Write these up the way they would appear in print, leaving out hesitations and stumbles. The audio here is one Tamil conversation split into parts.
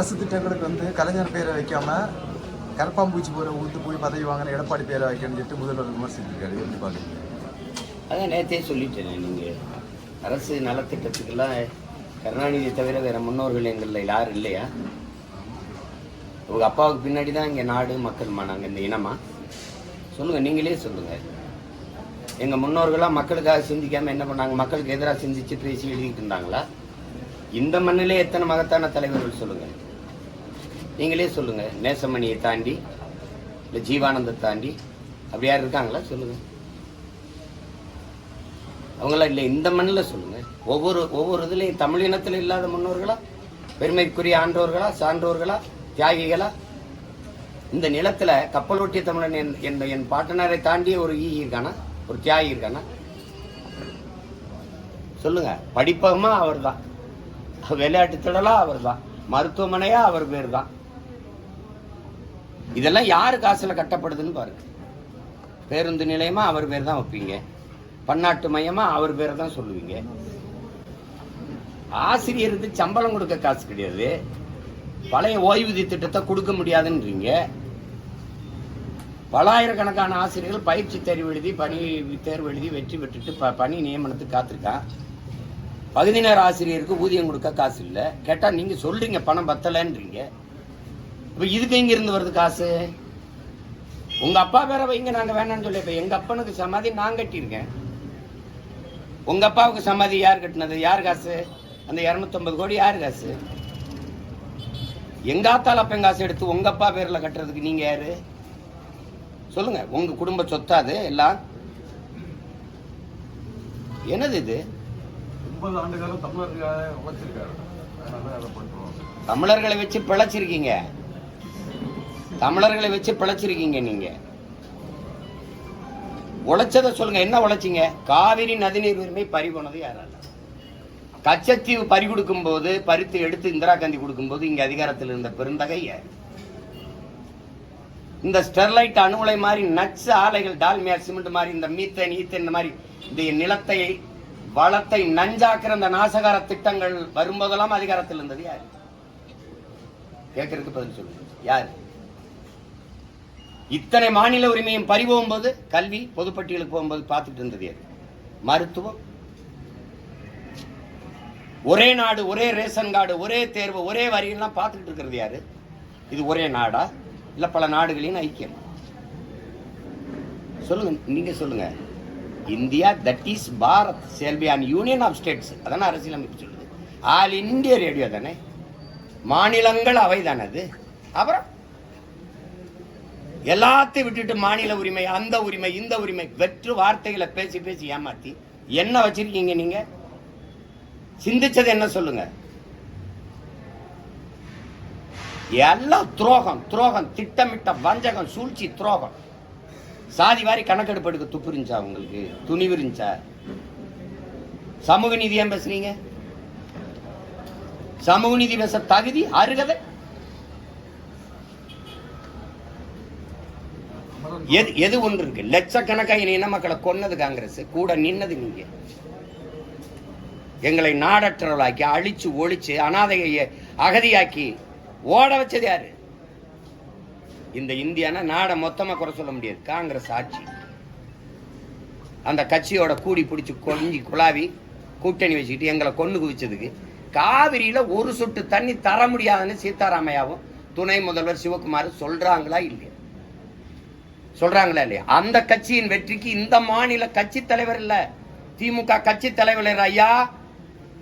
அரசு திட்டங்களுக்கு வந்து கலைஞர் பேரை வைக்காம கரப்பாம்பூச்சி போல ஊத்து போய் பதவி வாங்கின எடப்பாடி பேரை வைக்கணும்னு சொல்லிட்டு முதல்வர் விமர்சித்திருக்காரு. எப்படி பார்க்குறீங்க? அதான் நேற்றே சொல்லிட்டேன். நீங்கள் அரசு நலத்திட்டத்துக்கெல்லாம் கருணாநிதி தவிர வேறு முன்னோர்கள் எங்களில் யாரும் இல்லையா? உங்கள் அப்பாவுக்கு பின்னாடி தான் இங்கே நாடு மக்கள்மா நாங்கள் இந்த இனமா? சொல்லுங்கள், நீங்களே சொல்லுங்கள். எங்கள் முன்னோர்களாக மக்களுக்காக சிந்திக்காமல் என்ன பண்ணாங்க? மக்களுக்கு எதிராக சிந்திச்சு பேசி எழுதிக்கிட்டு இருந்தாங்களா? இந்த மண்ணிலே எத்தனை மகத்தான தலைவர்கள் சொல்லுங்கள், நீங்களே சொல்லுங்கள். நேசமணியை தாண்டி இல்லை ஜீவானந்தை தாண்டி அப்படி யார் இருக்காங்களா? சொல்லுங்கள். அவங்களாம் இல்லை இந்த மண்ணில் சொல்லுங்கள். ஒவ்வொரு இதுலேயும் தமிழ் இனத்தில் இல்லாத முன்னோர்களா, பெருமைக்குரிய ஆன்றோர்களா, சான்றோர்களா, தியாகிகளா? இந்த நிலத்தில் கப்பலோட்டிய தமிழன் என் பாட்டனாரை தாண்டி ஒரு ஈகி இருக்கானா, ஒரு தியாகி இருக்கானா? சொல்லுங்க. படிப்பகமா அவர் தான், விளையாட்டு திடலா அவர் தான், மருத்துவமனையா அவர் பேர் தான். இதெல்லாம் யாரு காசுல கட்டப்படுதுன்னு பாருங்க. பேருந்து நிலையமா அவர் பேர் தான் வைப்பீங்க, பன்னாட்டு மையமா அவர் பேரை தான் சொல்லுவீங்க. ஆசிரியருக்கு சம்பளம் கொடுக்க காசு கிடையாது, பழைய ஓய்வூதிய திட்டத்தை கொடுக்க முடியாதுன்றீங்க. பலாயிரக்கணக்கான ஆசிரியர்கள் பயிற்சி தேர்வு எழுதி தேர்வு எழுதி வெற்றி பெற்றுட்டு பணி நியமனத்துக்கு காத்திருக்கான். பகுதி நேர ஆசிரியருக்கு ஊதியம் கொடுக்க காசு இல்லை. கேட்டா நீங்க சொல்றீங்க பணம் பத்தலைன்றீங்க. இப்ப இதுக்கு எங்க இருந்து வருது காசு? உங்க அப்பா பேரை வைங்க, நாங்க வேணாம்னு சொல்லி. இப்ப எங்க அப்பனுக்கு சமாதி நான் கட்டியிருக்கேன். உங்க அப்பாவுக்கு சமாதி யார் கட்டினது? யார் காசு? அந்த 250 கோடி யார் காசு? எங்க ஆத்தால அப்பன் காசு எடுத்து உங்க அப்பா பேர்ல கட்டுறதுக்கு நீங்க யாரு? சொல்லுங்க. உங்க குடும்ப சொத்தாது எல்லாம். என்னது இது? 30 ஆண்டு காலம் தமிழர்களை வச்சு பிழைச்சிருக்கீங்க. தமிழர்களை வச்சு பிழைச்சிருக்கீங்க. நீங்க உழைச்சதை சொல்லுங்க. என்ன உழைச்சிங்க? காவிரி நதிநீர் உரிமை பறிபோனது யாரால? கச்சத்தீவு பறி கொடுக்கும் போது, பறித்து எடுத்து இந்திரா காந்தி கொடுக்கும் போது இங்க அதிகாரத்தில் இருந்த பெருந்தகை யார்? இந்த ஸ்டெர்லைட் அணு உலை மாதிரி நச்சு ஆலைகள், டால்மியா சிமெண்ட் மாதிரி, இந்த மீத்தேன் ஈத்தேன் இந்த மாதிரி இந்த நிலத்தை வளத்தை நஞ்சாக்குற அந்த நாசகார திட்டங்கள் வரும்போதெல்லாம் அதிகாரத்தில் இருந்தது யாரு? கேட்கறதுக்கு பதில் சொல்லுங்க. யாரு? இத்தனை மாநில உரிமையும் பறிபோகும் போது, கல்வி பொதுப்பட்டியலுக்கு போகும்போது பார்த்துட்டு இருந்தது யாரு? மருத்துவம், ஒரே நாடு, ஒரே ரேஷன் கார்டு, ஒரே தேர்வு, ஒரே வரியெல்லாம் பார்த்துக்கிட்டு இருக்கிறது யாரு? இது ஒரே நாடா இல்ல பல நாடுகளின் ஐக்கியம்? சொல்லுங்க, நீங்க சொல்லுங்க. India that is Bharat shall be an union of states. அதான அரசியலமைப்பு சொல்லுது. ஆல் இந்தியா ரேடியோ தானே, மாநிலங்கள் அவை தானே அது. அப்புறம் எல்லாத்தையும் விட்டுட்டு மாநில உரிமை, அந்த உரிமை, இந்த உரிமை, வெற்று வார்த்தைகளை பேசி பேசி ஏமாத்தி என்ன வச்சிருக்கீங்க நீங்க? சிந்திச்சது என்ன சொல்லுங்க? எல்லாம் துரோகம், துரோகம், திட்டமிட்ட வஞ்சகம், சூழ்ச்சி, துரோகம். சாதி வாரி கணக்கெடுப்பு எடுக்க துப்பு இருந்துச்சா உங்களுக்கு? துணிவு இருந்துச்சா? சமூக நீதி ஏன் பேசுறீங்க? சமூக நீதி பேச தகுதி, அருகதை எது ஒன்று இருக்கு? லட்சக்கணக்கான இன மக்களை கொன்னது காங்கிரஸ், கூட நின்னது நீங்க. எங்களை நாடற்றவர்களாக்கி அழிச்சு ஒழிச்சு அனாதையை அகதியாக்கி ஓட வச்சது யாரு? இந்த இந்தியானா நாடை மொத்தமா குறை சொல்ல முடியாது. காங்கிரஸ் ஆட்சி, அந்த கட்சியோட கூடி பிடிச்சி கொஞ்சி குழாவி கூட்டணி வச்சுக்கிட்டு எங்களை கொண்டு குவிச்சதுக்கு காவிரியில ஒரு சொட்டு தண்ணி தர முடியாதுன்னு சீதாராமையாவும் துணை முதல்வர் சிவகுமார் சொல்றாங்களா இல்லையா? சொல்றாங்களா இல்லையா? அந்த கட்சியின் வெற்றிக்கு இந்த மாநில கட்சி தலைவர் இல்ல, திமுக கட்சி தலைவர் ஐயா,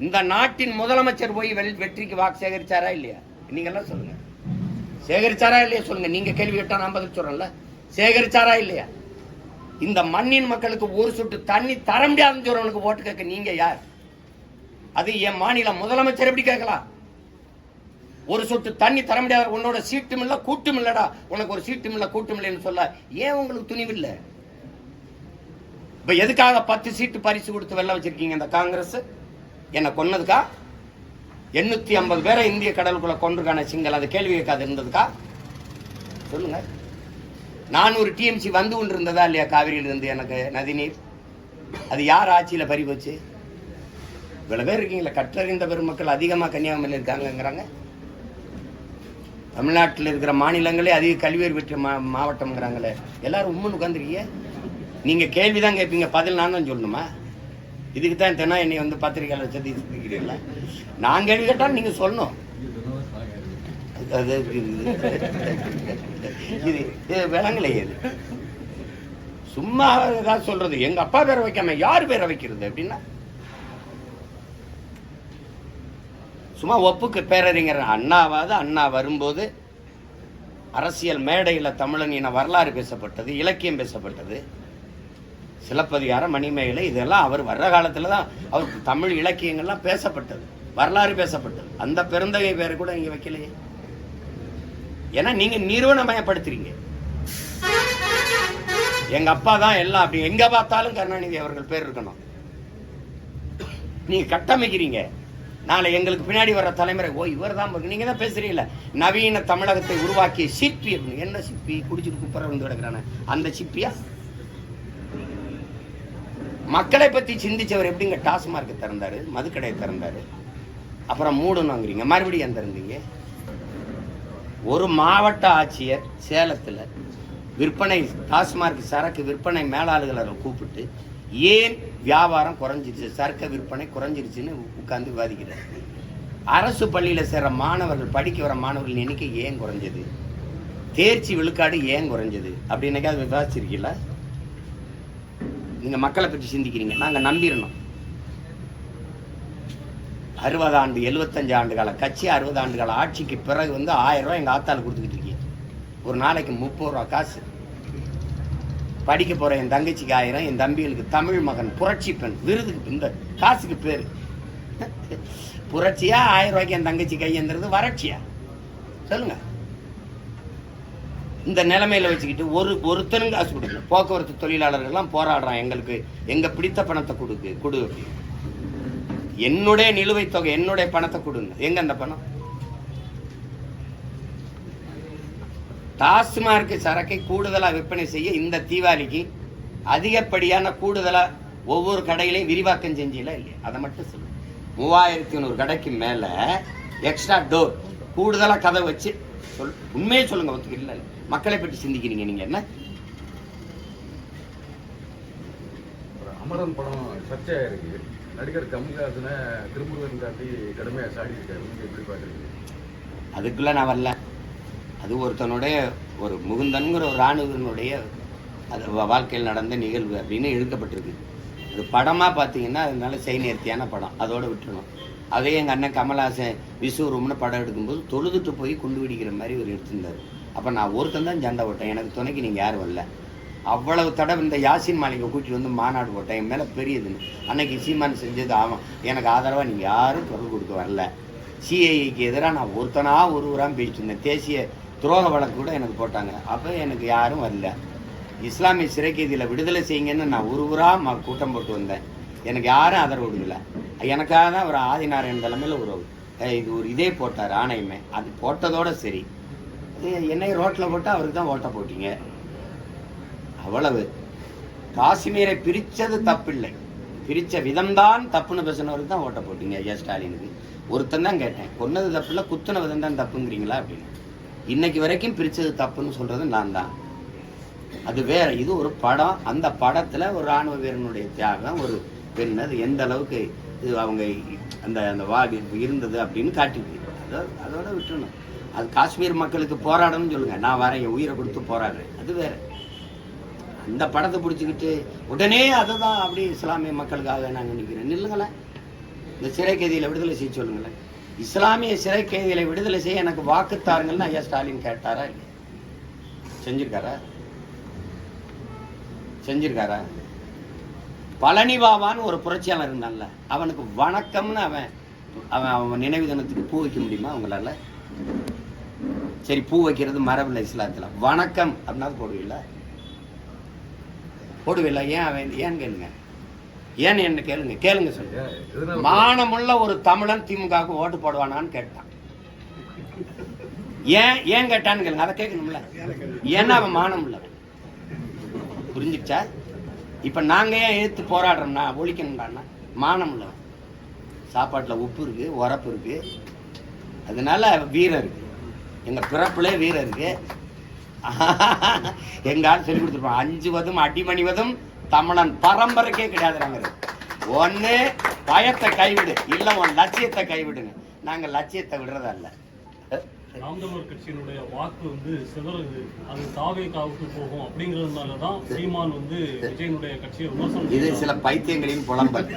இந்த நாட்டின் முதலமைச்சர் போய் வெற்றிக்கு வாக்கு சேகரிச்சாரா இல்லையா? நீங்க எல்லாம் சொல்லுங்க. சேகரிச்சாரா இல்லையா சொல்லுங்க. நீங்க கேள்வி கேட்டா நான் பதில் சொல்றேன்ல. சேகரிச்சாரா இல்லையா? இந்த மண்ணின் மக்களுக்கு ஒரு சொட்டு தண்ணி தர முடியாதுன்னு சொல்றவனுக்கு ஓட்டு கேட்க நீங்க யார்? அது என் மாநில முதலமைச்சர் எப்படி கேட்கலாம்? ஒரு சொட்டு தண்ணி தர முடியாத உன்னோட சீட்டும் இல்ல கூட்டும் இல்லடா, உனக்கு ஒரு சீட்டும் இல்ல கூட்டும் இல்லைன்னு சொல்ல ஏன் உங்களுக்கு துணிவு இல்லை? இப்ப எதுக்காக 10 சீட்டு பரிசு கொடுத்து வெல்ல வச்சிருக்கீங்க இந்த காங்கிரஸ்? என்ன கொன்னதுக்கா? 850 பேரை இந்திய கடலுக்குள்ள கொண்டிருக்கான சிங்கள், அது கேள்வி கேட்காது இருந்ததுக்கா? சொல்லுங்க. 400 டிஎம்சி வந்து கொண்டு இருந்ததா இல்லையா காவிரியில இருந்து எனக்கு நதிநீர்? அது யார் ஆட்சியில பறி போச்சு? இவ்வளவு பேர் இருக்கீங்களா, கற்றறிந்த பெருமக்கள் அதிகமா கன்னியாகுமரியில் இருக்காங்கிறாங்க. தமிழ்நாட்டில் இருக்கிற மாநிலங்களே அதிக கல்வியறிவு பெற்ற மாவட்டம்ங்கிறாங்களே. எல்லாரும் உண்மைன்னு உட்காந்துருக்கீங்க. நீங்கள் கேள்வி தான் கேட்பீங்க, பதில் நான் தான் சொல்லணுமா? இதுக்கு தான் தினா என்னை வந்து பத்திரிகையாளர் சந்தி இருக்கிறீங்களா? நான் கேள்வி கேட்டாலும் நீங்கள் சொல்லணும். அது இது விளங்கலையே. இது சும்மா ஏதாவது சொல்றது. எங்க அப்பா பேரை வைக்காம யார் பேரை வைக்கிறது அப்படின்னா சும்மா ஒப்புக்கு பேரறிஞர் அண்ணாவாது. அண்ணா வரும்போது அரசியல் மேடையில் தமிழன் இன வரலாறு பேசப்பட்டது, இலக்கியம் பேசப்பட்டது, சிலப்பதிகாரம், மணிமேகலை, இதெல்லாம் அவர் வர்ற காலத்தில் தான் அவர் தமிழ் இலக்கியங்கள்லாம் பேசப்பட்டது, வரலாறு பேசப்பட்டது. அந்த பெருந்தகை பேரை கூட இங்கே வைக்கலையே. ஏன்னா நீங்க நிறுவனமயப்படுத்துறீங்க. எங்க அப்பா தான் எல்லாம், அப்படி எங்க பார்த்தாலும் கருணாநிதி அவர்கள் பேர் இருக்கணும். நீங்க கட்டமைக்கிறீங்க. நாளை எங்களுக்கு பின்னாடி வர்ற தலைமுறை ஓ இவர் தான். நீங்க தான் பேசுறீங்களா நவீன தமிழகத்தை உருவாக்கிய சிற்பி. என்ன சிற்பி? குடிச்சிட்டு குப்பரை வந்து கிடக்குறான அந்த சிப்பியா? மக்களை பத்தி சிந்திச்சவர் எப்படிங்க டாஸ்மார்க் திறந்தாரு, மதுக்கடையை திறந்தாரு, அப்புறம் மூடணுங்கிறீங்க, மறுபடியும் திறந்தீங்க. ஒரு மாவட்ட ஆட்சியர் சேலத்தில் விற்பனை டாஸ்மார்க் சரக்கு விற்பனை மேலாளர்களை கூப்பிட்டு ஏன் வியாபாரம் குறைஞ்சிருச்சு, சரக்கு விற்பனை குறைஞ்சிருச்சுன்னு உட்கார்ந்து விவாதிக்கிறார். அரசு பள்ளியில் சேர்ற மாணவர்கள், படிக்க வர மாணவர்கள் எண்ணிக்கை ஏன் குறைஞ்சது, தேர்ச்சி விழுக்காடு ஏன் குறைஞ்சது அப்படின்னாக்கா அது விவாதிச்சிருக்கீங்களா? நீங்க மக்களை பற்றி சிந்திக்கிறீங்க, நாங்க நம்பிடணும். 60 ஆண்டு 75 ஆண்டு கால கட்சி, 60 ஆண்டு கால ஆட்சிக்கு பிறகு வந்து 1000 ரூபாய் எங்க ஆத்தால கொடுத்துக்கிட்டு இருக்கீங்க. ஒரு நாளைக்கு 30 ரூபா காசு. படிக்க போற என் தங்கச்சிக்கு 1000, என் தம்பிகளுக்கு தமிழ் மகன் புரட்சி பெண் விருதுக்கு இந்த காசுக்கு பேரு புரட்சியா? 1000 ரூபாய்க்கு என் தங்கச்சி கையெழுந்துறது வறட்சியா? சொல்லுங்க. இந்த நிலைமையில வச்சுக்கிட்டு ஒருத்தனும் காசு கொடுக்கல. போக்குவரத்து தொழிலாளர்கள்லாம் போராடுறான், எங்களுக்கு எங்க பிடித்த பணத்தை கொடு, என்னுடைய நிலுவைத் தொகை, என்னுடைய பணத்தை கொடுங்க. எங்க அந்த பணம்? டாஸ்மார்க் சரக்கை கூடுதலா விற்பனை செய்ய இந்த தீபாவளிக்கு அதிகப்படியான கூடுதலா ஒவ்வொரு கடையிலையும் விரிவாக்கம் செஞ்சீங்களா இல்லையா? அதை மட்டும் சொல்லுங்க. 3100 கடைக்கு மேல எக்ஸ்ட்ரா டோர் கூடுதலா கதை வச்சு உண்மையே சொல்லுங்க. ஒத்துக்கல, மக்களை பற்றி சிந்திக்கிறீங்க நீங்க. என்ன அமரன் படம் சர்ச்சையா இருக்கு. நடிகர் கமல்ஹாசனை திருமுருகன் காட்டி கடுமையாக சாடி இருக்காரு. எப்படி பாக்குறீங்க? அதுக்குள்ள நான் வரல. அது ஒருத்தனுடைய ஒரு முகுந்தன்கிற ஒரு ராணுவனுடைய அது வாழ்க்கையில் நடந்த நிகழ்வு அப்படின்னு எழுதப்பட்டிருக்கு. அது படமாக பார்த்தீங்கன்னா அதனால நேர்த்தியான படம், அதோட விட்டுணும். அதே எங்கள் அண்ணன் கமல்ஹாசன் விஸ்வரூம்னு படம் எடுக்கும்போது தொழுதுட்டு போய் குண்டு வெடிக்கிற மாதிரி ஒரு எடுத்திருந்தார். அப்போ நான் ஒருத்தன் தான் சண்டை போட்டேன், எனக்கு துணைக்கு நீங்கள் யாரும் வரல. அவ்வளவு தடவை இந்த யாசின் மாளிகை கூட்டிட்டு வந்து மாநாடு போட்டேன், என் மேலே பெரியதுன்னு. அன்னைக்கு சீமான் செஞ்சது ஆமாம், எனக்கு ஆதரவாக நீங்கள் யாரும் குரல் கொடுக்க வரல. சிஐஏக்கு எதிராக நான் ஒருவராக பேசிட்டு இருந்தேன். தேசிய துரோக வழக்கு கூட எனக்கு போட்டாங்க, அப்போ எனக்கு யாரும் வரல. இஸ்லாமிய சிறை கைதியில் விடுதலை செய்யுங்கன்னு நான் ஒருவராக கூட்டம் போட்டு வந்தேன், எனக்கு யாரும் ஆதரவு கொடுக்கல. எனக்காக தான் ஒரு ஆதிநாராயணன் தலைமையில் ஒரு இதே போட்டார் ஆணையமே. அது போட்டதோட சரி, என்னை ரோட்டில் போட்டால் அவருக்கு தான் ஓட்ட போட்டீங்க, அவ்வளவு. காஷ்மீரை பிரித்தது தப்பில்லை, பிரித்த விதம்தான் தப்புன்னு பேசினவருக்கு தான் ஓட்ட போட்டீங்க ஐயா ஸ்டாலினுக்கு. ஒருத்தன் தான் கேட்டேன், கொன்னது தப்பில்லை குத்துன விதம் தான் தப்புங்கிறீங்களா அப்படின்னு. இன்னைக்கு வரைக்கும் பிரித்தது தப்புன்னு சொல்கிறது நான் தான். அது வேற, இது ஒரு படம். அந்த படத்தில் ஒரு இராணுவ வீரனுடைய தியாகம், ஒரு பெண், அது எந்த அளவுக்கு இது அவங்க அந்த அந்த இருந்தது அப்படின்னு காட்டிட்டு அதோட விட்டுணும். அது காஷ்மீர் மக்களுக்கு போராடணும்னு சொல்லுங்க, நான் வரேன் என் உயிரை கொடுத்து போராடுறேன், அது வேற. அந்த படத்தை பிடிச்சிக்கிட்டு உடனே அதை தான் அப்படி இஸ்லாமிய மக்களுக்காக நாங்கள் நிற்கிறேன். நில்லுங்களேன், இந்த சிறை கைதிகளை விடுதலை செய்ய சொல்லுங்களேன். இஸ்லாமிய சிறை கைதிகளை விடுதலை செய்ய எனக்கு வாக்குத்தாருங்கள்னு ஐயா ஸ்டாலின் கேட்டாரா இல்லை? செஞ்சிருக்காரா? பழனி பாபான்னு ஒரு புரட்சியாளர் இருந்தான்ல, அவனுக்கு வணக்கம்னு அவன் நினைவு தினத்துக்கு பூ வைக்க முடியுமா அவங்களால? சரி, பூ வைக்கிறது மரபில்லை இஸ்லாத்துல, வணக்கம் அப்படின்னா போடுவில்லை. ஏன் கேளுங்க, ஏன்னு என்ன கேளுங்க சொல்லுங்க. மானமுள்ள ஒரு தமிழன் திமுகவுக்கு ஓட்டு போடுவானான்னு கேட்டான். ஏன் கேட்டான்னு கேளுங்க, அதை கேட்கணும்ல. ஏன்னா அவன் மானம் உள்ளவன், புரிஞ்சுச்சா? இப்ப நாங்க ஏன் எதிர்த்து போராடுறோம்னா ஒழிக்கணும்டான்னா மானம் உள்ளவன். சாப்பாட்டுல உப்பு இருக்கு, உரப்பு இருக்கு, அதனால வீரம் இருக்கு. எங்க பிறப்புலே வீரம் இருக்கு. எங்க ஆள் சொல்லி கொடுத்துருப்பான், அஞ்சுவதும் அடிமணிவதும் தமிழன் பரம்பரைக்கே கிடையாதுறாங்க. ஒண்ணு பயத்தை கைவிடு, இல்ல உன் லட்சியத்தை கைவிடுங்க. நாங்க லட்சியத்தை விடுறதா இல்ல. நாம் தமிழர் கட்சியினுடைய வாக்கு வந்து சிதறுது, அது தாவேகாவுக்கு போகும் அப்படிங்கிறதுனாலதான் சீமான் வந்து விஜயனுடைய கட்சியை விமர்சனம். இது சில பைத்தியங்களின் புலம்பல்.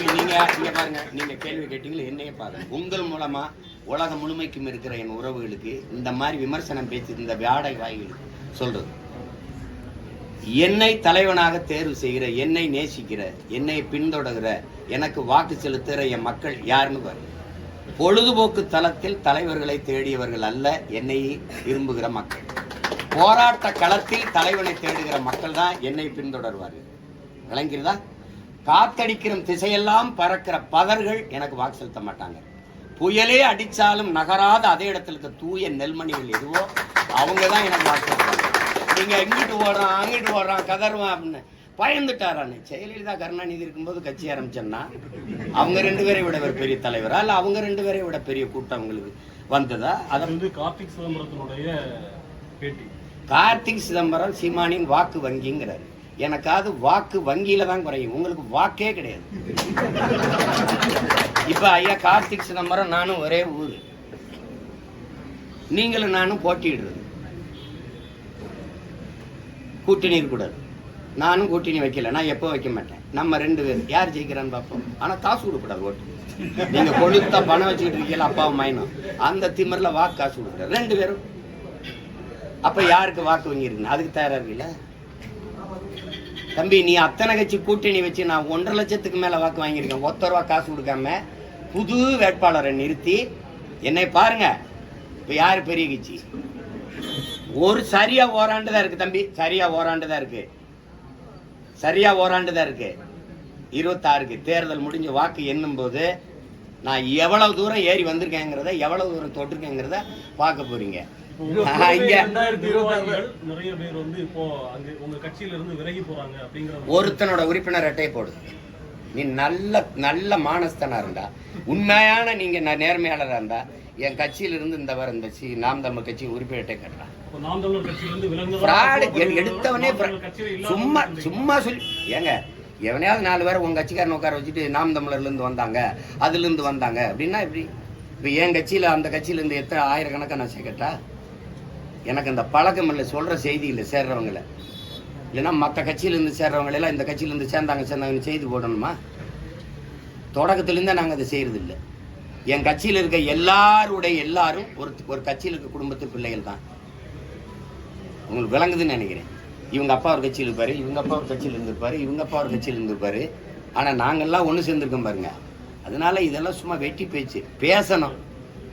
நீங்க இங்க பாருங்க, நீங்க கேள்வி கேட்டீங்களா, என்னையே பாருங்க. உங்கள் மூலமா உலகம் முழுமைக்கும் இருக்கிற என் உறவுகளுக்கு இந்த மாதிரி விமர்சனம் பேசி இந்த வியாடை வாய்களுக்கு சொல்றது, என்னை தலைவனாக தேர்வு செய்கிற, என்னை நேசிக்கிற, என்னை பின்தொடர்கிற, எனக்கு வாக்கு செலுத்துகிற என் மக்கள் யாருன்னு பாரு. பொழுதுபோக்கு தளத்தில் தலைவர்களை தேடியவர்கள் அல்ல, என்னை விரும்புகிற மக்கள். போராட்ட களத்தில் தலைவனை தேடுகிற மக்கள் தான் என்னை பின்தொடர்வார்கள். விளங்கிறதா? காத்தடிக்கிற திசையெல்லாம் பறக்கிற பதர்கள் எனக்கு வாக்கு செலுத்த மாட்டாங்க. புயலே அடிச்சாலும் நகராத அதே இடத்துல இருக்க தூய நெல்மணிகள் எதுவோ அவங்க தான் எனக்கு வாக்கு செலுத்துவாங்க. நீங்க இங்கிட்டு ஓடுறான் அங்கிட்டு ஓடுறான் கதறுவான் அப்படின்னு பயந்துட்டாரான்னு. ஜெயலலிதா கருணாநிதி இருக்கும்போது கட்சி ஆரம்பிச்சோம்னா அவங்க 2 பேரை விட ஒரு பெரிய தலைவரா, இல்ல அவங்க 2 பேரை விட பெரிய கூட்டம் அவங்களுக்கு வந்ததா? அதை வந்து கார்த்திக் சிதம்பரத்தினுடைய பேட்டி. கார்த்திக் சிதம்பரம் சீமானின் வாக்கு வங்கிங்கிறாரு. எனக்காவது வாக்கு வங்கியில தான் குறையும், உங்களுக்கு வாக்கே கிடையாது. இப்ப ஐயா கார்த்திக் சிதம்பரம் நானும் ஒரே ஊரு, நீங்களும் நானும் போட்டிடுறது, கூட்டணி இருக்கக்கூடாது. நானும் கூட்டணி வைக்கல, நான் எப்போ வைக்க மாட்டேன். நம்ம 2 பேர் யார் ஜெயிக்கிறான்னு பார்ப்போம். ஆனா காசு கொடுக்கூடாது ஓட்டு. நீங்க கொளுத்த பணம் வச்சுக்கிட்டு இருக்கீங்களா அப்பாவும் மைனும், அந்த திமிரில் வாக்கு காசு கொடுக்குறாரு 2 பேரும். அப்ப யாருக்கு வாக்கு வாங்கிருக்குன்னு அதுக்கு தயாரா இருக்குல்ல தம்பி? நீ அத்தனை கட்சி கூட்டணி வச்சு நான் 1.5 லட்சத்துக்கு மேல வாக்கு வாங்கியிருக்கேன். 1 ரூபா காசு கொடுக்காம புது வேட்பாளரை நிறுத்தி என்னை பாருங்க. இப்ப யாரு பெரிய கட்சி? ஒரு சரியா ஓராண்டுதான் இருக்கு தம்பி, சரியா ஓராண்டுதான் இருக்கு, சரியா ஓராண்டுதான் இருக்கு. 26க்கு தேர்தல் முடிஞ்ச வாக்கு எண்ணும் போது நான் எவ்வளவு தூரம் ஏறி வந்திருக்கேங்கிறத, எவ்வளவு தூரம் தொட்டிருக்கேங்கிறத பார்க்க போறீங்க. நிறைய பேர் வந்து இப்போ அங்க உங்க கட்சியில இருந்து விலகி போறாங்க அப்படிங்கிற ஒருத்தனோட உறுப்பினர் அட்டையை போடு. நீ நல்ல மானஸ்தனா இருந்தா, உண்மையான நீங்க நேர்மையாளரா இருந்தா என் கட்சியில இருந்து இந்த வர இந்த நாம் தமிழ் கட்சி உறுப்பினர் அட்டை கட்டலாம். நாம் தமிழர் கட்சியில இருந்து எடுத்தவனே சும்மா சொல்லி ஏங்க, எவனையாவது 4 பேரை உங்க கட்சிக்காரன் உட்கார வச்சுட்டு நாம் தமிழர்ல இருந்து வந்தாங்க அதுல இருந்து வந்தாங்க அப்படின்னா எப்படி? இப்ப என் கட்சியில அந்த கட்சியில இருந்து எத்தனை ஆயிரக்கணக்கா நான் சேர்க்கட்டா? எனக்கு அந்த பழக்கம் இல்லை, சொல்ற செய்தி இல்லை சேர்றவங்களை. இல்லைன்னா மற்ற கட்சியிலேருந்து சேர்றவங்களெல்லாம் இந்த கட்சியிலேருந்து சேர்ந்தாங்கன்னு செய்தி போடணுமா? தொடக்கத்திலேருந்தே நாங்கள் அதை செய்யறது இல்லை. என் கட்சியில் இருக்க எல்லாரும் ஒரு கட்சியில் இருக்க குடும்பத்து பிள்ளைகள் தான். உங்களுக்கு விளங்குதுன்னு நினைக்கிறேன். இவங்க அப்பா ஒரு கட்சியில் இருப்பாரு, இவங்க அப்பா ஒரு கட்சியில் இருந்திருப்பாரு, இவங்க அப்பா ஒரு கட்சியில் இருந்திருப்பாரு. ஆனால் நாங்கள்லாம் ஒன்று சேர்ந்துருக்கோம் பாருங்க. அதனால இதெல்லாம் சும்மா வெட்டி பேச்சு பேசணும்.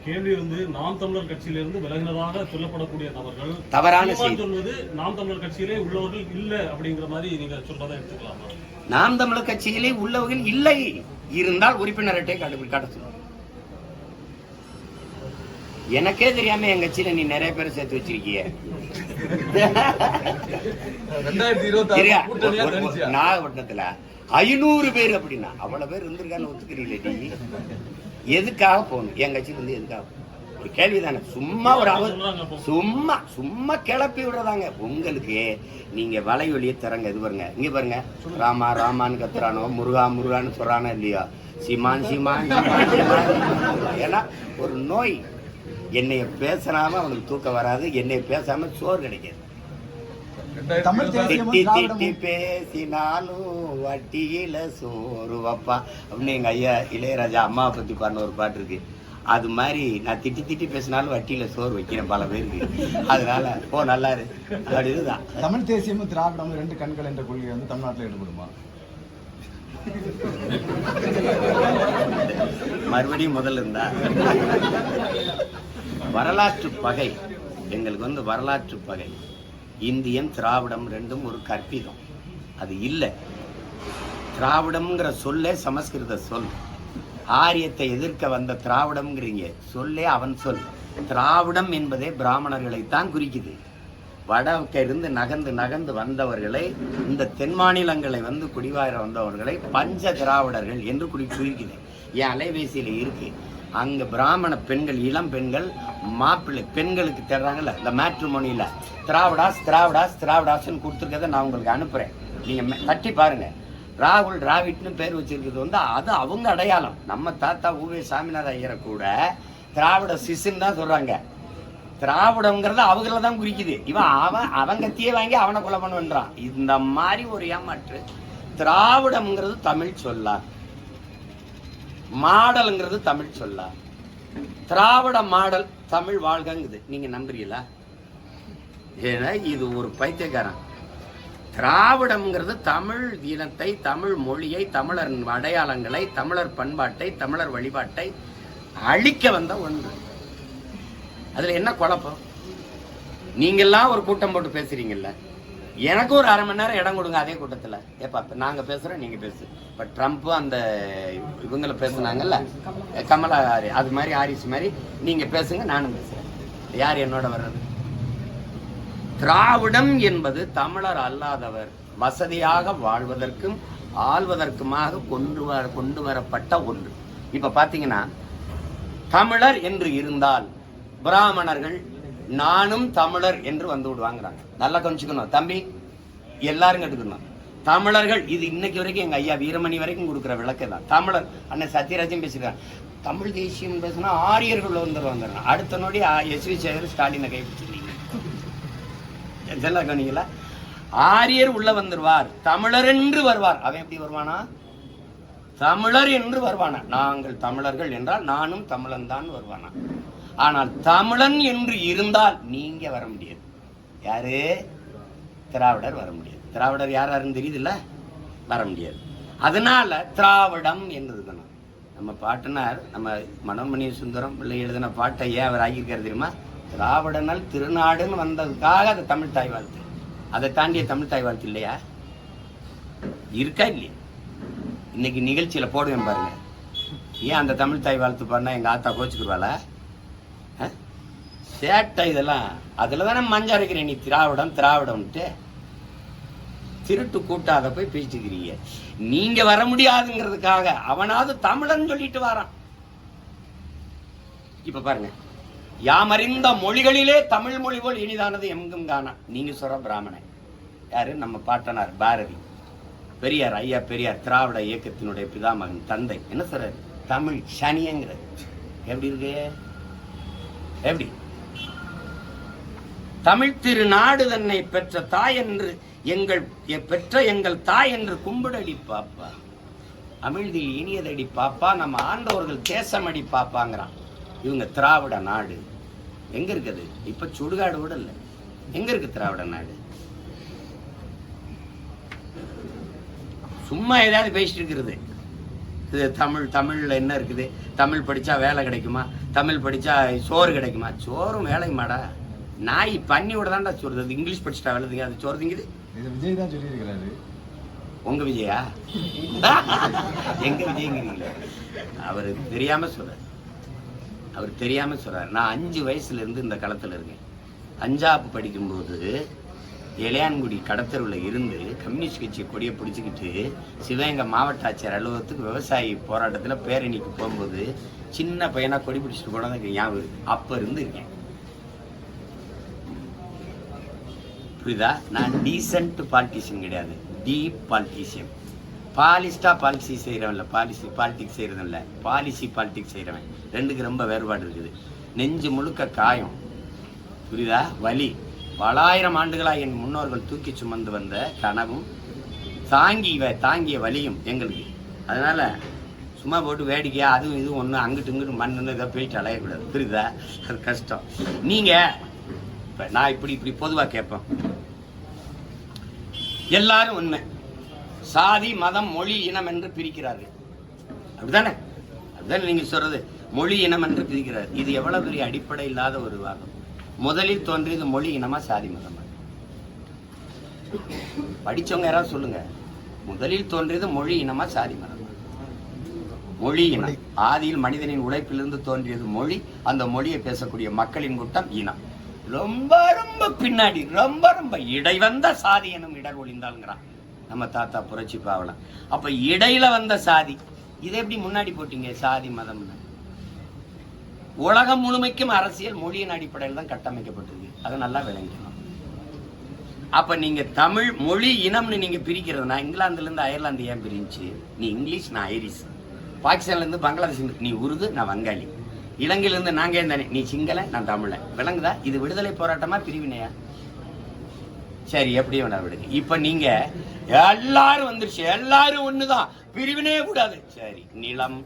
கேள்வி வந்து நாம் தமிழர் கட்சியிலிருந்து விலகினதாக சொல்லப்படக்கூடிய நபர்கள் தவறான செய்தி சொல்வது நாம் தமிழர் கட்சியிலே உள்ளவர்கள் இல்லை அப்படிங்கிற மாதிரி நீங்க சொல்றதை எடுத்துக்கலாமா? நாம் தமிழர் கட்சியிலே உள்ளவர்கள் இல்லை, இருந்தால் உறுப்பினர் அட்டை காட்ட சொல்லுங்க. எனக்கே தெரியாம என் கட்சியில நீ நிறைய பேரை சேர்த்து வச்சிருக்கிய. நாகப்பட்டினத்துல 500 பேர் அப்படின்னா அவ்வளவு பேர் இருந்திருக்கான்னு ஒத்துக்கிறீங்களே நீ? எதுக்காக போகணும் என் கட்சியில இருந்து? எதுக்காக? ஒரு கேள்விதானே. சும்மா ஒரு சும்மா கிளப்பி விடுறதாங்க உங்களுக்கு. நீங்க வலைவெளியை திறங்க. இது பாருங்க, இங்க பாருங்க, ராமா ராமான்னு கத்துறானோ, முருகா முருகான்னு சொல்றானோ இல்லையா, சீமான் சீமான் ஏன்னா ஒரு நோய். என்னைய பேசினாம அவனுக்கு தூக்கம் வராது, என்னைய பேசாம சோறு கிடைக்காது. திட்டி பேசினாலும் வட்டியில சோறு வப்பா அப்படின்னு எங்க ஐயா இளையராஜா அம்மாவை பத்தி பாடின ஒரு பாட்டு இருக்கு. அது மாதிரி நான் திட்டி பேசினாலும் வட்டியில சோறு வைக்கிறேன் பல பேருக்கு. அதனால நல்லா இருக்கு. அப்படிதான் தமிழ் தேசியமும் திராவிடமும் 2 கண்கள் என்ற கொள்கை வந்து தமிழ்நாட்டில் ஈடுபடுமா? மறுபடியும் முதல்ல இருந்தா வரலாற்று பகை எங்களுக்கு வந்து வரலாற்று பகை. இந்தியன் திராவிடம் 2ம் ஒரு கற்பிதம். அது இல்லை. திராவிடம்ங்கிற சொல்லே சமஸ்கிருத சொல். ஆரியத்தை எதிர்க்க வந்த திராவிடம்ங்கிறீங்க சொல்லே அவன் சொல். திராவிடம் என்பதே பிராமணர்களைத்தான் குறிக்குது. வடக்க இருந்து நகர்ந்து வந்தவர்களை, இந்த தென் மாநிலங்களை வந்து குடிவார வந்தவர்களை பஞ்ச திராவிடர்கள் என்று குறிக்குது. என் அலைபேசியில இருக்கு. அங்க பிராமண பெண்கள், இளம் பெண்கள் மாப்பிள்ளை பெண்களுக்கு தேடுறாங்கல்ல இந்த மேட்ரிமோனியில, திராவிடாஸ் திராவிடாஸ் திராவிடாஸ்ன்னு கொடுத்துருக்கதை நான் உங்களுக்கு அனுப்புறேன், நீங்க தட்டி பாருங்க. ராகுல் டிராவிட்னு பேர் வச்சிருக்கிறது வந்து அது அவங்க அடையாளம். நம்ம தாத்தா ஊவே சாமிநாத ஐயரை கூட திராவிட சிசுன்னு தான் சொல்றாங்க. திராவிடங்கிறது அவங்கள தான் குறிக்குது. இவன் அவன் கத்தியே வாங்கி அவனை கொலை பண்ணுன்றான். இந்த மாதிரி ஒரு ஏமாற்று. திராவிடம்ங்கிறது தமிழ் சொல்லா, மாடல்ங்கிறது தமிழ் சொல்லா. திராவிட மாடல் தமிழ் வாழ்கங்குது. நீங்க நம்புறீங்களா? ஏன்னா இது ஒரு பைத்தியக்காரன். திராவிடம்ங்கிறது தமிழ் இனத்தை, தமிழ் மொழியை, தமிழர் அடையாளங்களை, தமிழர் பண்பாட்டை, தமிழர் வழிபாட்டை அழிக்க வந்த ஒன்று. அதுல என்ன குழப்பம்? நீங்கெல்லாம் ஒரு கூட்டம் போட்டு பேசுறீங்கல்ல, எனக்கு ஒரு அரை மணி நேரம் இடம் கொடுங்க அதே கூட்டத்தில். ஏப்பா நாங்க பேசுறோம், நீங்க பேசு. இப்ப ட்ரம்ப் அந்த இவங்களை பேசுனாங்கல்ல, கமலா அது மாதிரி ஹாரிஸ் மாதிரி நீங்க பேசுங்க, நானும் பேசுறேன். யார் என்னோட வர்றது? திராவிடம் என்பது தமிழர் அல்லாதவர் வசதியாக வாழ்வதற்கும் ஆள்வதற்குமாக கொண்டு வரப்பட்ட ஒன்று. இப்ப பாத்தீங்கன்னா தமிழர் என்று இருந்தால் பிராமணர்கள் நானும் தமிழர் என்று வந்து விடுவாங்கிறாங்க. நல்லா கவனிச்சுக்கணும் தம்பி, எல்லாரும் கட்டுக்கணும். தமிழர்கள் இது இன்னைக்கு வரைக்கும் எங்க ஐயா வீரமணி வரைக்கும் கொடுக்குற விளக்கு தான். தமிழர் அண்ணன் சத்யராஜன் பேசுறாங்க, தமிழ் தேசியம் பேசினா ஆரியர்கள் வந்துருவாங்க. அடுத்த நோடி எஸ்வி சேகர் ஸ்டாலினை கைப்பிடிச்சிருக்கீங்க. இதெல்லாம் கவனிங்களா? ஆரியர் உள்ள வந்துருவார், தமிழர் என்று வருவார். அவன் எப்படி வருவானா? தமிழர் என்று வருவானா? நாங்கள் தமிழர்கள் என்றால் நானும் தமிழன் தான் வருவானா? ஆனால் தமிழன் என்று இருந்தால் நீங்க வர முடியாது. யாரு? திராவிடர் வர முடியாது. திராவிடர் யாருன்னு தெரியுதுல்ல, வர முடியாது. அதனால திராவிடம் என்று இருக்கணும். நம்ம பாட்டனார், நம்ம மனோன்மணி சுந்தரம் பிள்ளை எழுதின பாட்டை ஏன் அவர் ஆகியிருக்காரு தெரியுமா? திராவிடனால் திருநாடுன்னு வந்ததுக்காக அது தமிழ் தாய் வாழ்த்து. அதை தாண்டிய தமிழ் தாய் வாழ்த்து இல்லையா? இருக்கா இல்லையா? இன்னைக்கு நிகழ்ச்சியில போடுவேன் பாருங்க. ஏன் அந்த தமிழ் தாய் வாழ்த்து பாருனா எங்க ஆத்தா கோச்சுக்குருவாளா? சேட்டை இதெல்லாம். அதுல தானே மஞ்சள் அரைக்கிறேன். நீ திராவிடம் திராவிடம்ட்டு திருட்டு கூட்டாத போய் பேசிட்டுக்கிறீங்க. நீங்க வர முடியாதுங்கிறதுக்காக அவனாவது தமிழன் சொல்லிட்டு வரான். இப்ப பாருங்க, யாமறிந்த மொழிகளிலே தமிழ் மொழி போல் இனிதானது எங்கும் காணா. நீங்க சொல்ற பிராமணன் யாரு? நம்ம பாட்டனார் பாரதி, பெரியார், ஐயா பெரியார், திராவிட இயக்கத்தினுடைய பிதாமகன், தந்தை. என்ன சொல்றாரு? தமிழ் சனியங்கிறது. எப்படி இருக்கு? எப்படி? தமிழ் திருநாடு தன்னை பெற்ற தாய் என்று எங்கள் தாய் என்று கும்பிடடி பாப்பா, அமிழ்தில் இனியதடி பாப்பா, நம்ம ஆண்டவர்கள் தேசமடி பாப்பாங்கிறான். இவங்க திராவிட நாடு எங்க இருக்குது? இப்ப சுடுகாடு கூட இல்லை. எங்க இருக்கு திராவிட நாடு? சும்மா ஏதாவது பேசிட்டு இருக்கிறது. இது தமிழ்ல என்ன இருக்குது? தமிழ் படிச்சா வேலை கிடைக்குமா? தமிழ் படிச்சா சோறு கிடைக்குமா? சோறும் வேலையுமாடா? நாய் பண்ணி விட தான்டா சோறு. அது இங்கிலீஷ் படிச்சுட்டா வேலைதுங்க, அது சோறு திங்குது. விஜய் தான் சொல்லி இருக்கிறாரு. உங்க விஜயா? எங்க விஜய்ங்கிறீங்களே? அவரு தெரியாம சொல்றாரு. அவர் தெரியாம சொல்றாரு. நான் 5 வயசுல இருந்து இந்த களத்துல இருக்கேன். அஞ்சாப்பு படிக்கும்போது இளையான்குடி கடத்தருவில் இருந்து கம்யூனிஸ்ட் கட்சி கொடியை பிடிச்சிக்கிட்டு சிவகங்கை மாவட்ட ஆட்சியர் அலுவலகத்துக்கு விவசாயி போராட்டத்தில் பேரணிக்கு போகும்போது சின்ன பையனா கொடி பிடிச்சிட்டு போனது ஞாபகம் இருக்கு. அப்ப இருந்து இருக்கேன். புரியுதா? நான் டீசென்ட் பாலிட்டிஷியன் கிடையாது, டீப் பாலிட்டிஷியன். பாலிஸ்டா பாலிசி செய்கிறவன் இல்லை, பாலிடிக்ஸ் செய்கிறதும் இல்லை, பாலிடிக்ஸ் செய்கிறவன். ரெண்டுக்கு ரொம்ப வேறுபாடு இருக்குது. நெஞ்சு முழுக்க காயம், புரியுதா? வலி. பலாயிரம் ஆண்டுகளாக என் முன்னோர்கள் தூக்கி சுமந்து வந்த கனவும் தாங்கிய வலியும் எங்களுக்கு. அதனால சும்மா போட்டு வேடிக்கையா அதுவும் இதுவும் ஒன்று அங்கிட்டு இங்கிட்டு மண்ணுன்னு இதை போயிட்டு அலையக்கூடாது. புரியுதா? அது கஷ்டம். நீங்கள் இப்போ நான் இப்படி பொதுவாக கேட்பேன். எல்லாரும் உண்மை சாதி மதம் மொழி இனம் என்று பிரிக்கிறார்கள். அப்படிதானே? அதுதானே நீங்க சொல்றது? மொழி இனம் என்று பிரிக்கிறார். இது எவ்வளவு பெரிய அடிப்படை இல்லாத ஒரு வாதம். முதலில் தோன்றியது மொழி இனமா சாதி மதமா? படிச்சவங்க யாராவது சொல்லுங்க. முதலில் தோன்றியது மொழி இனமா சாதி மதமா? மொழி இனம். ஆதியில் மனிதனின் உழைப்பிலிருந்து தோன்றியது மொழி. அந்த மொழியை பேசக்கூடிய மக்களின் கூட்டம் இனம். ரொம்ப ரொம்ப பின்னாடி ரொம்ப இடைவந்த சாதி எனும் இடர் ஒளிந்தாள்ங்கிறான் நம்ம தாத்தா புரட்சி பாவலாம். அப்ப இடையில வந்த சாதி, இதை எப்படி முன்னாடி போட்டீங்க சாதி மதம்னு? உலகம் முழுமைக்கும் அரசியல் மொழியின் அடிப்படையில் தான் கட்டமைக்கப்பட்டிருக்கு. அதை நல்லா விளங்கணும். அப்ப நீங்க தமிழ் மொழி இனம்னு நீங்க பிரிக்கிறதுனா, இங்கிலாந்துல இருந்து அயர்லாந்து ஏன் பிரிஞ்சு? நீ இங்கிலீஷ், நான் ஐரிஷ். பாகிஸ்தான்ல இருந்து பங்களாதேஷ், நீ உருது, நான் வங்காளி. இலங்கையில இருந்து நாங்க தானே, நீ சிங்கள, நான் தமிழன். விளங்குதா? இது விடுதலை போராட்டமா பிரிவினையா? சரி, எப்படி வேணா விடுங்க. இப்ப நீங்க எல்லாரும் வந்துருச்சு, எல்லாரும் ஒண்ணுதான், பிரிவினையே கூடாது. சரி, நிலம்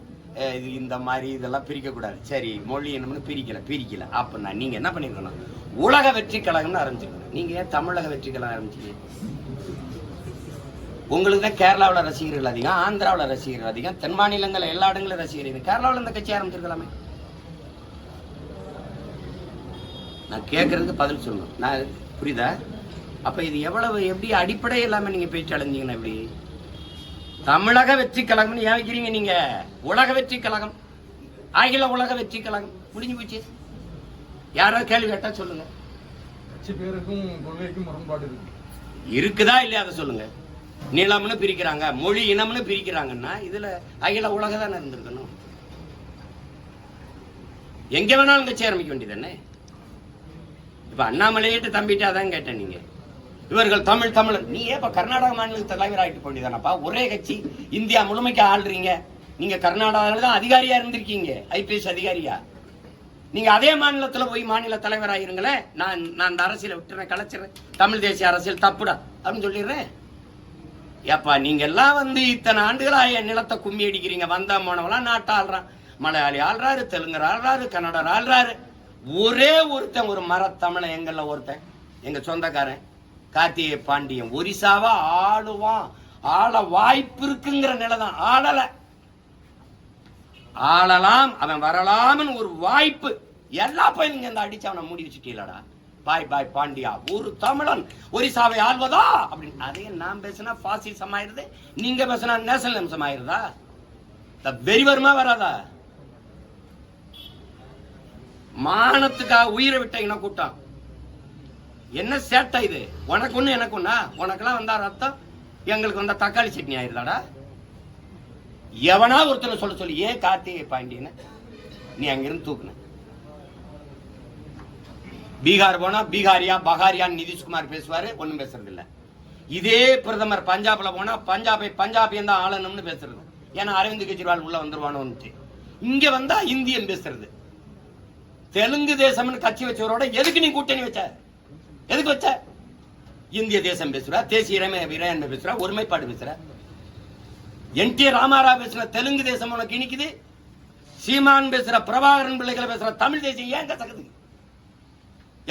இது இந்த மாதிரி இதெல்லாம் பிரிக்க கூடாது. சரி, மொழி என்னம்னு பிரிக்கல. அப்படின்னா நீங்க என்ன பண்ணிருக்கணும்? உலக வெற்றி கழகம்னு ஆரம்பிச்சிருக்கணும். நீங்க ஏன் தமிழக வெற்றி கழகம் ஆரம்பிச்சீங்க? உங்களுக்கு தான் கேரளாவில் ரசிகர்கள் அதிகம், ஆந்திராவில் ரசிகர்கள் அதிகம், தென் மாநிலங்கள் எல்லா இடங்களும் ரசிகர்கள். கேரளாவில் இந்த கட்சி ஆரம்பிச்சிருக்கலாமே. நான் கேட்கறதுக்கு பதில் சொல்லணும். நான் புரியுதா? அப்ப இது எவ்வளவு எப்படி அடிப்படை இல்லாம நீங்க பேச்சு அடைஞ்சீங்கன்னா எப்படி? தமிழக வெற்றி கழகம் ஏன் வைக்கிறீங்க நீங்க? உலக வெற்றி கழகம், அகில உலக வெற்றி கழகம் முடிஞ்சு போச்சு. யாராவது கேள்வி கேட்டா சொல்லுங்க. கட்சி பேருக்கும் கொள்கைக்கும் முரண்பாடு இருக்குதா இல்லையா அதை சொல்லுங்க. நிலம்னு பிரிக்கிறாங்க, மொழி இனம்னு பிரிக்கிறாங்கன்னா இதுல அகில உலக தானே இருந்திருக்கணும். எங்க வேணாலும் கட்சி ஆரம்பிக்க வேண்டியதானே. இப்ப அண்ணாமலையிட்டு தம்பிட்டு அதான் கேட்டேன். நீங்க இவர்கள் தமிழ் நீ ஏன் இப்ப கர்நாடக மாநில தலைவர் ஆகிட்டு போண்டிதானப்பா? ஒரே கட்சி இந்தியா முழுமைக்கு ஆள்றீங்க. நீங்க கர்நாடகாவில தான் அதிகாரியா இருந்திருக்கீங்க, ஐபிஎஸ் அதிகாரியா. நீங்க அதே மாநிலத்துல போய் மாநில தலைவர் ஆயிருங்களேன். நான் அந்த அரசியலை விட்டுறேன், கலைச்சிடறேன், தமிழ் தேசிய அரசியல் தப்புடா அப்படின்னு சொல்லிடுறேன். ஏப்பா நீங்க எல்லாம் வந்து இத்தனை ஆண்டுகளா என் நிலத்தை கும்மி அடிக்கிறீங்க. வந்தா போனவெல்லாம் நாட்டை ஆள்றான், மலையாளி ஆள்றாரு, தெலுங்கர் ஆள்றாரு, கன்னடர் ஆள்றாரு. ஒரே ஒருத்தன் ஒரு மரத்தமிழன் எங்கள்ல ஒருத்தன், எங்க சொந்தக்காரன் கார்த்திகை பாண்டியன் ஒரிசாவா ஆளுவான். ஆள வாய்ப்பு இருக்குங்கிற நிலைதான். ஆளலாம், அவன் வரலாம்னு ஒரு வாய்ப்பு. எல்லா பயிலுங்க இந்த அடிச்சு அவனை மூடி வச்சுட்டீங்களா? பாய் பாண்டியா ஒரு தமிழன் ஒரிசாவை ஆள்வதா அப்படின்னு. அதே நான் பேசினா பாசிசம் ஆயிருது, நீங்க பேசினா நேஷனலிசம் ஆயிருதா? வெறி வருமா வராதா? மானத்துக்காக உயிரை விட்ட இன கூட்டம். என்ன சேட்டை இது? உனக்கு ஒண்ணு எனக்கு ஒண்ணா? உனக்கெல்லாம் வந்தா ரத்தம், எங்களுக்கு வந்தா தக்காளி சட்னி ஆயிருதாடா? எவனா ஒருத்தனை சொல்ல சொல்லி ஏன் கார்த்திகை பாண்டியன்னு நீ அங்கிருந்து தூக்குன? பீகார் போனா பீகாரியா பகாரியான்னு நிதிஷ்குமார் பேசுவாரு, ஒண்ணும் பேசுறது இல்ல. இதே பிரதமர் பஞ்சாப்ல போனா பஞ்சாபியன் தான் ஆளணும்னு பேசுறது. ஏன்னா அரவிந்த் கெஜ்ரிவால் உள்ள வந்துருவானு. இங்க வந்தா இந்தியன் பேசுறது. தெலுங்கு தேசம்னு கட்சி வச்சவரோட எதுக்கு நீ கூட்டணி வச்ச? எதுக்கு வச்ச? இந்திய தேசம் பேசுற, தேசிய இறையாண்மை பேசுற, ஒருமைப்பாடு பேசுற. என்.டி. ராமாராவ் பேசுற தெலுங்கு தேசம் உனக்கு இனிக்குது. சீமான் பேசுற, பிரபாகரன் பிள்ளைகளை பேசுற தமிழ் தேசியம் ஏன் கசக்குது?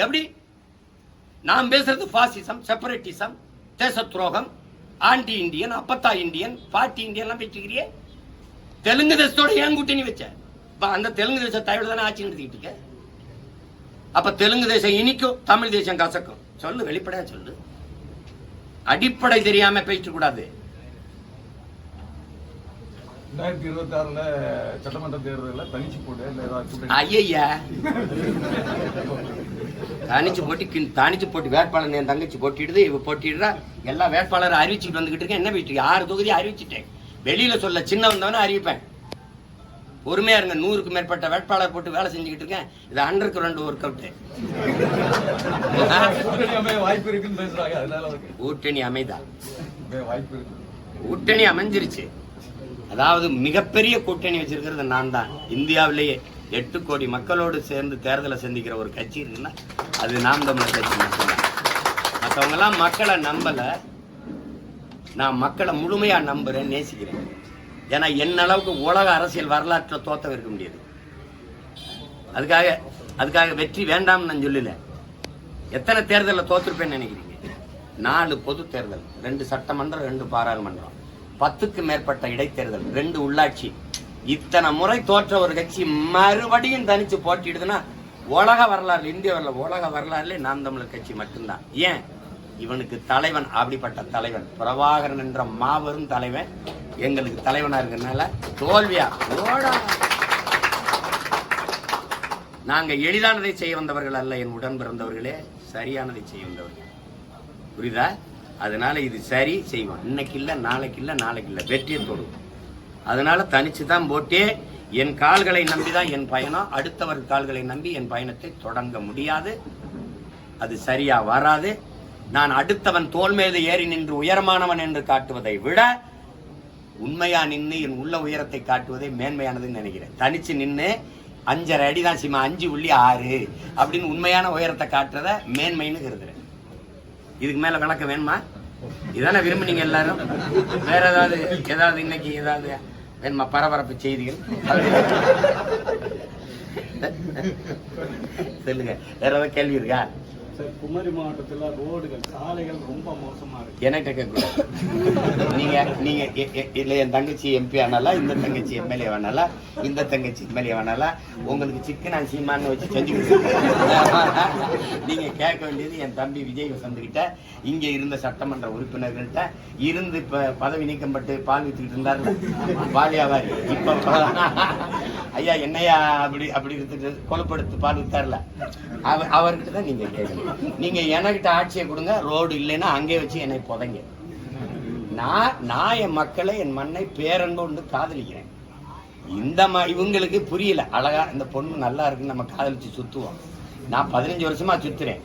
எப்படி? நாம் பேசுறது பாசிசம், செப்பரேட்டிசம், தேச துரோகம், ஆன்டி இந்தியன், அப்பத்தா இந்தியன், பார்ட்டி இந்தியன் பேசிக்கிறியே. தெலுங்கு தேசத்தோட ஏன் கூட்டணி வச்ச? அந்த தெலுங்கு தேச தயவுல தானே ஆட்சி நடத்திக்கிட்டு இருக்க. அப்ப தெலுங்கு தேசம் இனிக்கும், தமிழ் தேசம் கசக்கும். சொல்லு, வெளிப்படையா சொல்லு. அடிப்படை தெரியாம பேசிட்டு கூடாது. 2026 சட்டமன்ற தேர்தலில் தனிச்சு போட்டு ஐயா தனிச்சு போட்டு வேட்பாளர் என் தங்கச்சி போட்டிடுது, இவ போட்டிடுறா. எல்லா வேட்பாளரும் அறிவிச்சுட்டு வந்துகிட்டு இருக்கேன். என்ன போயிட்டு 6 தொகுதி அறிவிச்சுட்டேன். வெளியில சொல்ல சின்ன வந்தவன அறிவிப்பேன். பொறுமையா இருங்க. 100க்கு மேற்பட்ட வேட்பாளர் போட்டு வேலை செஞ்சுக்கிட்டு இருக்கேன். இது 100க்கு 2 ஒர்க் அவுட். வாய்ப்பு இருக்குன்னு பேசுறாங்க. அதனால கூட்டணி அமைதா? வாய்ப்பு இருக்கு. கூட்டணி அமைஞ்சிருச்சு. அதாவது மிகப்பெரிய கூட்டணி வச்சிருக்கிறது நான் தான். இந்தியாவிலேயே 8 கோடி மக்களோடு சேர்ந்து தேர்தலை சந்திக்கிற ஒரு கட்சி இருக்குன்னா அது நாம் தமிழர் கட்சி மட்டும்தான். மற்றவங்க எல்லாம் மக்களை நம்பல, நான் மக்களை முழுமையா நம்புறேன், நேசிக்கிறேன். ஏன்னா என்ன அளவுக்கு உலக அரசியல் வரலாற்றில் தோத்தம் இருக்க முடியாது. அதுக்காக வெற்றி வேண்டாம்னு நான் சொல்லல. எத்தனை தேர்தலில் தோத்துருப்பேன்னு நினைக்கிறீங்க? 4 பொது தேர்தல், 2 சட்டமன்றம், 2 பாராளுமன்றம், 10க்கு மேற்பட்ட இடைத்தேர்தல், 2 உள்ளாட்சி. இத்தனை முறை தோற்ற ஒரு கட்சி மறுபடியும் தனிச்சு போட்டிடுதுன்னா உலக வரலாறு, இந்திய உலக வரலாறுல நாம் தமிழர் கட்சி மட்டும்தான். ஏன்? இவனுக்கு தலைவன், அப்படிப்பட்ட தலைவன் பிரபாகரன் என்ற மாபெரும் தலைவன் எங்களுக்கு தலைவனா இருக்கிறதுனால தோல்வியா ஓடா. நாங்க எளிதானதை செய்ய வந்தவர்கள் அல்ல, என் உடன் பிறந்தவர்களே சரியானதை செய்ய வந்தவர்கள். புரியுதா? அதனால இது சரி செய்வோம். இன்னைக்கு இல்ல, நாளைக்கு இல்ல, நாளைக்கு இல்ல, வெற்றியை தொடும். அதனால தனிச்சு தான் போட்டே என் கால்களை நம்பிதான் என் பயணம். அடுத்தவர் கால்களை நம்பி என் பயணத்தை தொடங்க முடியாது. அது சரியா வராது. நான் அடுத்தவன் தோல் மீது ஏறி நின்று உயரமானவன் என்று காட்டுவதை விட உண்மையா நின்று என் உள்ள உயரத்தை காட்டுவதை மேன்மையானதுன்னு நினைக்கிறேன். தனிச்சு நின்று 5.5 அடி தான் சிமா 5.6 அப்படின்னு உண்மையான உயரத்தை காட்டுறத மேன்மைன்னு கருதுறேன். இதுக்கு மேல விளக்க வேணுமா? இதானே விரும்புனீங்க எல்லாரும். வேற ஏதாவது இன்னைக்கு ஏதாவது வேணுமா? பரபரப்பு செய்திகள் சொல்லுங்க. வேற ஏதாவது கேள்வி இருக்கா? சார், குமரி மாவட்டத்தில் ரோடுகள் சாலைகள் ரொம்ப மோசமா இருக்கு. என்கிட்ட கேட்கக்கூடாது. நீங்க இல்ல என் தங்கச்சி எம்பி ஆனாலா, இந்த தங்கச்சி எம்எல்ஏ வேணாலா, இந்த தங்கச்சி எம்எல்ஏ வேணாலா, உங்களுக்கு சிக்கன் சீமான்னு வச்சு செஞ்சு நீங்க கேட்க வேண்டியது என் தம்பி விஜய் வசந்த் கிட்ட, இங்க இருந்த சட்டமன்ற உறுப்பினர்கள்ட்ட இருந்து இப்ப பதவி நீக்கப்பட்டு பால் வித்துக்கிட்டு இருந்தாரு பால் வியாபாரி. இப்ப ஐயா என்னையா அப்படி வித்துட்டு கொலைப்படுத்து பால் வித்தார்ல, அவர்கிட்ட தான் நீங்க கேட்கணும். நீங்க என்கிட்ட ஆட்சியை கொடுங்க, ரோடு இல்லைன்னா அங்கே வச்சு என்னை புதைங்க. நான் என் மக்களை என் மண்ணை பேரன்பு கொண்டு காதலிக்கிறேன். இவங்களுக்கு புரியல. அழகா இந்த பொண்ணு நல்லா இருக்குன்னு நம்ம காதலிச்சு சுத்துவோம். நான் 15 வருஷமா சுத்துறேன்.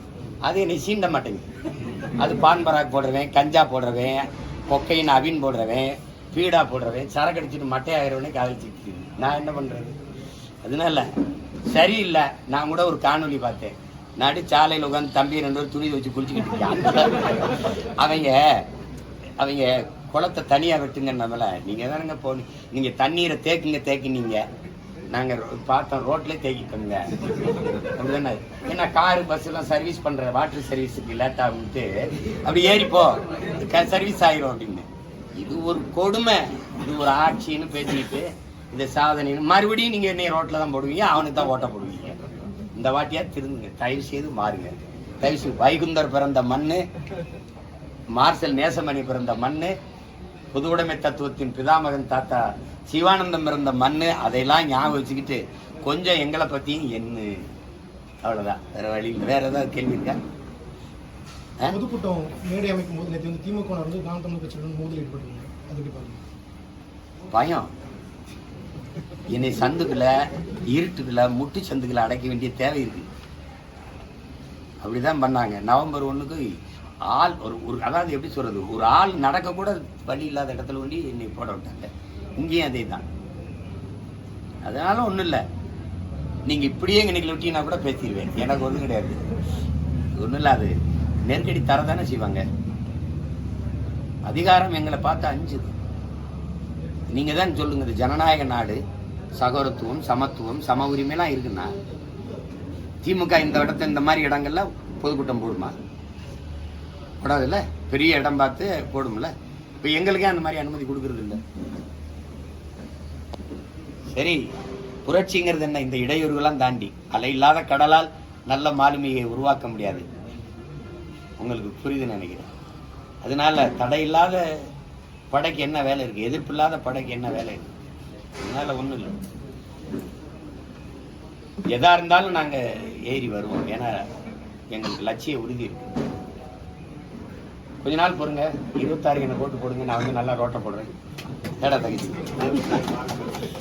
அது என்னை சீண்ட மாட்டேங்குது. அது பான் பராக் போடுறவன், கஞ்சா போடுறவன், கொக்கையின் அவின் போடுறவன், பீடா போடுறவன், சரக்கு அடிச்சுட்டு மட்டையாகிறவனே காதலிச்சுட்டு நான் என்ன பண்றது? அதனால சரியில்லை. நான் கூட ஒரு காணொலி பார்த்தேன். நடு சாலையில் உட்காந்து தம்பி 2 பேரும் துணி வச்சு குளிச்சுக்கிட்டு இருக்காங்க. அவங்க குளத்தை தனியா வெட்டுங்க. நம்மள நீங்க தானுங்க போனீங்க, நீங்க தண்ணீரை தேக்கினீங்க, நாங்க பார்த்தோம் ரோட்ல தேக்கிட்டோங்க. அப்படிதானே? ஏன்னா காரு பஸ் எல்லாம் சர்வீஸ் பண்ற வாட்டர் சர்வீஸுக்கு லேட் ஆகுன்ட்டு அப்படி ஏறிப்போ சர்வீஸ் ஆயிரும் அப்படின்னு. இது ஒரு கொடுமை. இது ஒரு ஆட்சின்னு பேசிக்கிட்டு இந்த சாதனை மறுபடியும் நீங்க என்ன ரோட்ல தான் போடுவீங்க, அவனுக்கு தான் ஓட்ட போடுவீங்க. இந்த வாட்டியா திருந்துங்க, தயவு செய்து மாறுங்க. தயவு செய்து வைகுந்தர் பிறந்த மண்ணு, மார்சல் நேசமணி பிறந்த மண்ணு, பொது உடைமை தத்துவத்தின் பிதாமகன் தாத்தா சிவானந்தம் பிறந்த மண்ணு, அதையெல்லாம் ஞாபகம் வச்சுக்கிட்டு கொஞ்சம் எங்களை பத்தியும் என்ன, அவ்வளவுதான். வேற வழி இல்லை. வேற ஏதாவது கேள்வி இருக்கா? பொதுக்கூட்டம் மேடை அமைக்கும் போது நேற்று வந்து திமுக வந்து நாம் தமிழ் கட்சியுடன் மோதல் ஏற்பட்டிருக்காங்க. அது எப்படி பாருங்க? பயம். என்னை சந்துக்குள்ள இருட்டுக்குள்ள முட்டு சந்துக்குள்ள அடைக்க வேண்டிய தேவை இருக்கு. அப்படிதான் பண்ணாங்க. நவம்பர் 1க்கு ஆள் ஒரு அதாவது எப்படி சொல்றது, ஒரு ஆள் நடக்க கூட வழி இல்லாத இடத்துல வேண்டி என்னை போட விட்டாங்க. இங்கேயும் அதே தான். அதனால ஒன்றும் இல்லை. நீங்க இப்படியே இன்னைக்கு விட்டீங்கன்னா கூட பேசிடுவேன். எனக்கு ஒன்றும் கிடையாது. ஒன்றும் இல்லை. அது நெருக்கடி தரதானே செய்வாங்க. அதிகாரம் எங்களை பார்த்து அஞ்சுது. நீங்க தான் சொல்லுங்க, இது ஜனநாயக நாடு, சகோதரத்துவம், சமத்துவம், சம உரிமைலாம் இருக்குன்னா திமுக இந்த மாதிரி இடங்கள்ல பொதுக்கூட்டம் போடுமா? போடாதுல்ல. பெரிய இடம் பார்த்து போடும்ல. இப்ப எங்களுக்கே அந்த மாதிரி அனுமதி கொடுக்கறது இல்லை. சரி, புரட்சிங்கிறது என்ன? இந்த இடையூறுகளாம் தாண்டி அலை இல்லாத கடலால் நல்ல மாலுமியை உருவாக்க முடியாது. உங்களுக்கு புரியுதுன்னு நினைக்கிறேன். அதனால தடையில்லாத படைக்கு என்ன வேலை இருக்கு? எதிர்ப்பு இல்லாத படைக்கு என்ன வேலை இருக்கு? அதனால ஒண்ணும் இல்லை. எதா இருந்தாலும் நாங்க ஏறி வருவோம். ஏன்னா எங்களுக்கு லட்சிய உறுதி இருக்கு. கொஞ்ச நாள் பொறுங்க. 26 என்ன போட்டு போடுங்க. நான் வந்து நல்லா ரோட்டை போடுறேன். ஏடா தகுதி